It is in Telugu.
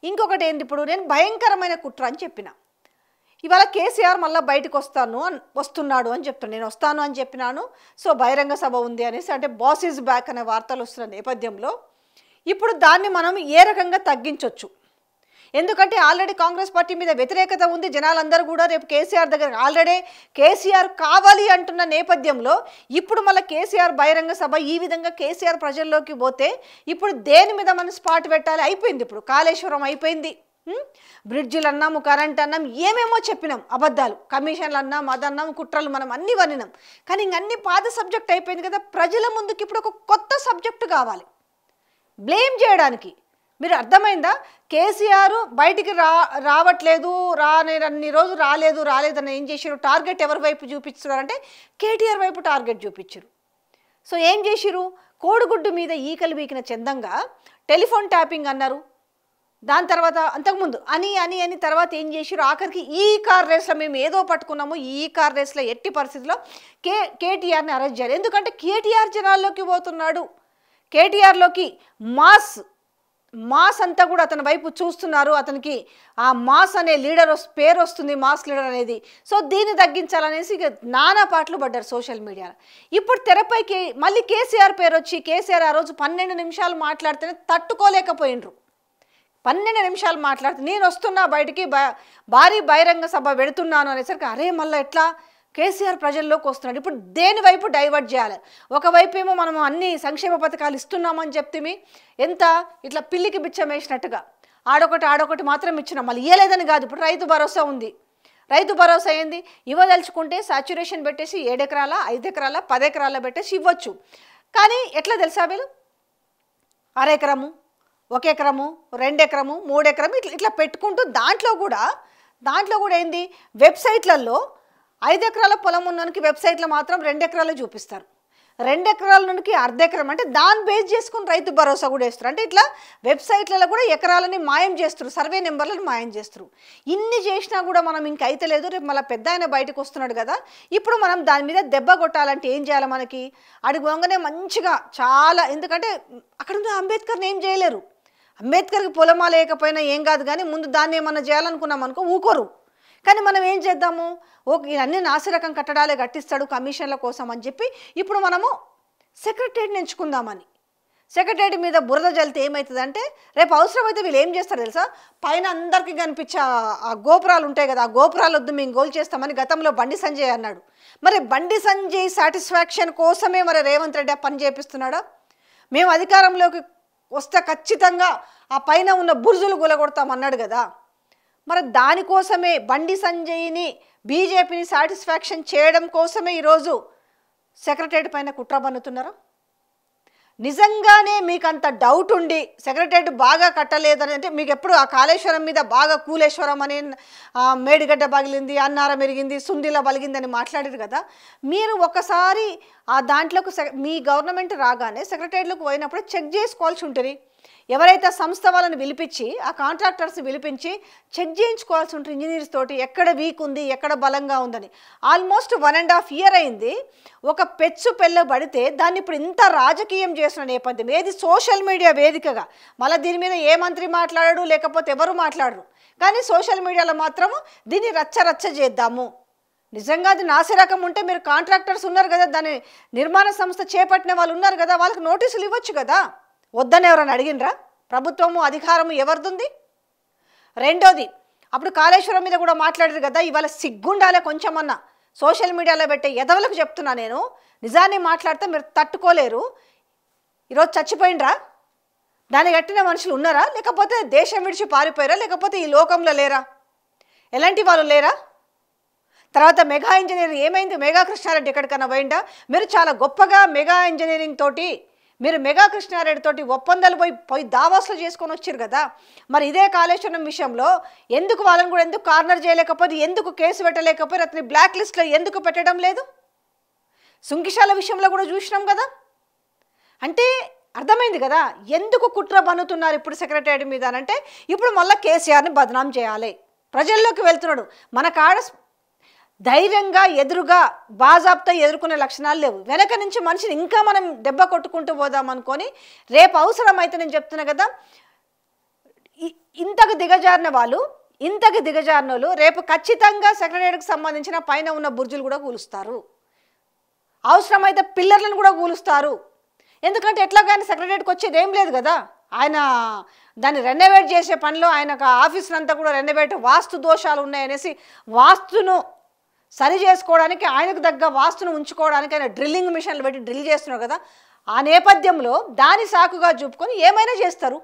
ఇంకొకటి ఏంటి, ఇప్పుడు నేను భయంకరమైన కుట్ర అని చెప్పిన, ఇవాళ కేసీఆర్ మళ్ళీ బయటకు వస్తున్నాడు అని చెప్తాను. నేను వస్తాను అని చెప్పినాను, సో బహిరంగ సభ ఉంది అనేసి, అంటే బాస్ ఈజ్ బ్యాక్ అనే వార్తలు వస్తున్న నేపథ్యంలో ఇప్పుడు దాన్ని మనం ఏ రకంగా తగ్గించవచ్చు? ఎందుకంటే ఆల్రెడీ కాంగ్రెస్ పార్టీ మీద వ్యతిరేకత ఉంది, జనాలందరూ కూడా రేపు కేసీఆర్ దగ్గర ఆల్రెడీ కేసీఆర్ కావాలి అంటున్న నేపథ్యంలో ఇప్పుడు మళ్ళీ కేసీఆర్ బహిరంగ సభ ఈ విధంగా కేసీఆర్ ప్రజల్లోకి పోతే ఇప్పుడు దేని మీద మనం స్పాట్ పెట్టాలి? అయిపోయింది, ఇప్పుడు కాళేశ్వరం అయిపోయింది, బ్రిడ్జిలు అన్నాము, కరెంట్ అన్నాం, ఏమేమో చెప్పినాం, అబద్ధాలు, కమిషన్లు అన్నాం, అదన్నాం, కుట్రలు, మనం అన్నీ వనినాం. కానీ ఇంకన్నీ పాత సబ్జెక్ట్ అయిపోయింది కదా, ప్రజల ముందుకి ఇప్పుడు ఒక కొత్త సబ్జెక్టు కావాలి బ్లేమ్ చేయడానికి. మీరు అర్థమైందా? కేసీఆర్ బయటికి రావట్లేదు, అన్ని రోజు రాలేదని ఏం చేశారు? టార్గెట్ ఎవరి వైపు చూపిస్తున్నారంటే కేటీఆర్ వైపు టార్గెట్ చూపించారు. సో ఏం చేసిరు? కోడిగుడ్డు మీద ఈకలు వీకిన చందంగా టెలిఫోన్ ట్యాపింగ్ అన్నారు, దాని తర్వాత అంతకుముందు అని తర్వాత ఏం చేసిరు? ఆఖరికి ఈ కార్ రేస్లో మేము ఏదో పట్టుకున్నాము, ఈ కార్ రేస్లో ఎట్టి పరిస్థితుల్లో కేటీఆర్ని అరెస్ట్ చేయాలి. ఎందుకంటే కేటీఆర్ జనాల్లోకి పోతున్నాడు, కేటీఆర్లోకి మాస్ అంతా కూడా అతని వైపు చూస్తున్నారు, అతనికి ఆ మాస్ అనే లీడర్ పేరు వస్తుంది, మాస్ లీడర్ అనేది. సో దీన్ని తగ్గించాలనేసి ఇక నానా పాటలు పడ్డారు సోషల్ మీడియాలో. ఇప్పుడు తెరపైకి మళ్ళీ కేసీఆర్ పేరు వచ్చి, కేసీఆర్ ఆ రోజు 12 నిమిషాలు మాట్లాడితేనే తట్టుకోలేకపోయినరు. 12 నిమిషాలు మాట్లాడితే నేను వస్తున్నా బయటికి, భారీ బహిరంగ సభ పెడుతున్నాను అనేసరికి అరే మళ్ళీ ఎట్లా కేసీఆర్ ప్రజల్లోకి వస్తున్నాడు. ఇప్పుడు దేని వైపు డైవర్ట్ చేయాలి? ఒకవైపు ఏమో మనం అన్ని సంక్షేమ పథకాలు ఇస్తున్నామని చెప్తే ఎంత ఇట్లా పిల్లికి బిచ్చం వేసినట్టుగా ఆడొకటి మాత్రం ఇచ్చినాం, మళ్ళీ ఇవ్వలేదని కాదు. ఇప్పుడు రైతు భరోసా ఉంది, రైతు భరోసా ఏంది? ఇవ్వదలుచుకుంటే సాచ్యురేషన్ పెట్టేసి 7 ఎకరాల 5 ఎకరాల 10 ఎకరాల పెట్టేసి ఇవ్వచ్చు. కానీ ఎట్లా తెలుసా? వీళ్ళు 1/2 ఎకరము 1 ఎకరము 2 ఎకరము 3 ఎకరము ఇట్లా పెట్టుకుంటూ దాంట్లో కూడా ఏంది, వెబ్సైట్లలో 5 ఎకరాల పొలం ఉన్ననికి వెబ్సైట్లో మాత్రం 2 ఎకరాలు చూపిస్తారు, 2 ఎకరాల నుండి 1/2 ఎకరం అంటే దాన్ని బేస్ చేసుకుని రైతు భరోసా కూడా వేస్తారు. అంటే ఇట్లా వెబ్సైట్లలో కూడా ఎకరాలని మాయం చేస్తారు, సర్వే నెంబర్లను మాయం చేస్తారు. ఇన్ని చేసినా కూడా మనం ఇంక అయితే లేదు. రేపు మళ్ళీ పెద్ద ఆయన బయటకు వస్తున్నాడు కదా, ఇప్పుడు మనం దాని మీద దెబ్బ కొట్టాలంటే ఏం చేయాలి? మనకి అడుగుగానే మంచిగా చాలా, ఎందుకంటే అక్కడ ఉన్న అంబేద్కర్ని ఏం చేయలేరు, అంబేద్కర్కి పొలమా లేకపోయినా ఏం కాదు, కానీ ముందు దాన్ని ఏమన్నా చేయాలనుకున్నాం అనుకో ఊకోరు. కానీ మనం ఏం చేద్దాము? ఓకే, ఇవన్నీ నాసిరకం కట్టడాలే కట్టిస్తాడు కమిషన్ల కోసం అని చెప్పి ఇప్పుడు మనము సెక్రటరీని ఎంచుకుందామని, సెక్రటరీ మీద బురద జల్లితే ఏమవుతుందంటే రేపు అవసరమైతే వీళ్ళు ఏం చేస్తారు తెలుసా? పైన అందరికీ కనిపించే ఆ గోపురాలు ఉంటాయి కదా, ఆ గోపురాలు వద్దు మేము గోల్ చేస్తామని గతంలో బండి సంజయ్ అన్నాడు. మరి బండి సంజయ్ సాటిస్ఫాక్షన్ కోసమే మరి రేవంత్ రెడ్డి ఆ పని చేపిస్తున్నాడా? మేము అధికారంలోకి వస్తే ఖచ్చితంగా ఆ పైన ఉన్న బుర్జులు గులగొడతామన్నాడు కదా, మరి దానికోసమే బండి సంజయ్ని బీజేపీని సాటిస్ఫాక్షన్ చేయడం కోసమే ఈరోజు సెక్రటరీ పైన కుట్ర బన్నుతున్నారా? నిజంగానే మీకు అంత డౌట్ ఉండి సెక్రటరీ బాగా కట్టలేదని అంటే, మీకు ఎప్పుడు ఆ కాళేశ్వరం మీద బాగా కూలేశ్వరం అని మేడిగడ్డ పగిలింది, అన్నారం ఎరిగింది, సుందిలా పలిగిందని మాట్లాడారు కదా, మీరు ఒకసారి ఆ దాంట్లోకి మీ గవర్నమెంట్ రాగానే సెక్రటరీలోకి పోయినప్పుడు చెక్ చేసుకోవాల్సి ఉంటుంది. ఎవరైతే సంస్థ వాళ్ళని పిలిపించి ఆ కాంట్రాక్టర్స్ని పిలిపించి చెక్ చేయించుకోవాల్సి ఉంటుంది ఇంజనీర్స్ తోటి, ఎక్కడ వీక్ ఉంది ఎక్కడ బలంగా ఉందని. ఆల్మోస్ట్ 1.5 year అయింది. ఒక పెచ్చు పెళ్ళ పడితే దాన్ని ఇప్పుడు ఇంత రాజకీయం చేసిన నేపథ్యం ఏది? సోషల్ మీడియా వేదికగా. మళ్ళీ దీని మీద ఏ మంత్రి మాట్లాడరు, లేకపోతే ఎవరు మాట్లాడరు, కానీ సోషల్ మీడియాలో మాత్రము దీన్ని రచ్చ చేద్దాము. నిజంగా అది నాసిరకం ఉంటే మీరు కాంట్రాక్టర్స్ ఉన్నారు కదా, దాని నిర్మాణ సంస్థ చేపట్టిన వాళ్ళు ఉన్నారు కదా, వాళ్ళకి నోటీసులు ఇవ్వచ్చు కదా. వద్దని ఎవరైనా అడిగినరా? ప్రభుత్వము అధికారము ఎవరిది? రెండోది, అప్పుడు కాళేశ్వరం మీద కూడా మాట్లాడారు కదా, ఇవాళ సిగ్గుండాలే కొంచెమన్నా. సోషల్ మీడియాలో పెట్టే ఎదవలకు చెప్తున్నా నేను, నిజాన్ని మాట్లాడితే మీరు తట్టుకోలేరు. ఈరోజు చచ్చిపోయినరా? దాన్ని కట్టిన మనుషులు ఉన్నారా, లేకపోతే దేశం విడిచి పారిపోయారా, లేకపోతే ఈ లోకంలో లేరా? ఎలాంటి వాళ్ళు లేరా? తర్వాత మెగా ఇంజనీరింగ్ ఏమైంది? మెగా కృష్ణారెడ్డి ఎక్కడికన్నా పోయిందా? మీరు చాలా గొప్పగా మెగా ఇంజనీరింగ్ తోటి మీరు మెగా కృష్ణారెడ్డి తోటి ఒప్పందాలు పోయి దావాస్లో చేసుకొని వచ్చారు కదా, మరి ఇదే కాళేశ్వరం విషయంలో ఎందుకు వాళ్ళని కూడా ఎందుకు కార్నర్ చేయలేకపోతే, ఎందుకు కేసు పెట్టలేకపోతే, అతని బ్లాక్ లిస్ట్లో ఎందుకు పెట్టడం లేదు? సుంకిశాల విషయంలో కూడా చూసినాం కదా. అంటే అర్థమైంది కదా ఎందుకు కుట్ర బన్నుతున్నారు ఇప్పుడు సెక్రటరీ మీద అంటే, ఇప్పుడు మళ్ళీ కేసీఆర్ని బదనాం చేయాలి. ప్రజల్లోకి వెళ్తున్నాడు, మన కాడ ధైర్యంగా ఎదురుగా బాజాబ్తా ఎదుర్కొనే లక్షణాలు లేవు. వెనక నుంచి మనిషిని ఇంకా మనం దెబ్బ కొట్టుకుంటూ పోదాం అనుకొని రేపు అవసరమైతే నేను చెప్తున్నా కదా, ఇంతకు దిగజారిన వాళ్ళు, ఇంతకు దిగజారిన వాళ్ళు రేపు ఖచ్చితంగా సెక్రటేరియట్కి సంబంధించిన పైన ఉన్న బుర్జులు కూడా కూలుస్తారు, అవసరమైతే పిల్లర్లను కూడా కూలుస్తారు. ఎందుకంటే ఎట్లా కానీ సెక్రటేరియట్కి వచ్చేది ఏం లేదు కదా. ఆయన దాన్ని రెనోవేట్ చేసే పనిలో ఆయన ఆఫీసును అంతా కూడా రెనోవేట్, వాస్తు దోషాలు ఉన్నాయనేసి వాస్తును సరి చేసుకోవడానికి, ఆయనకు తగ్గ వాస్తును ఉంచుకోవడానికి ఆయన డ్రిల్లింగ్ మిషన్లు పెట్టి డ్రిల్ చేస్తున్నారు కదా. ఆ నేపథ్యంలో దాని సాకుగా చూపుకొని ఏమైనా చేస్తారు.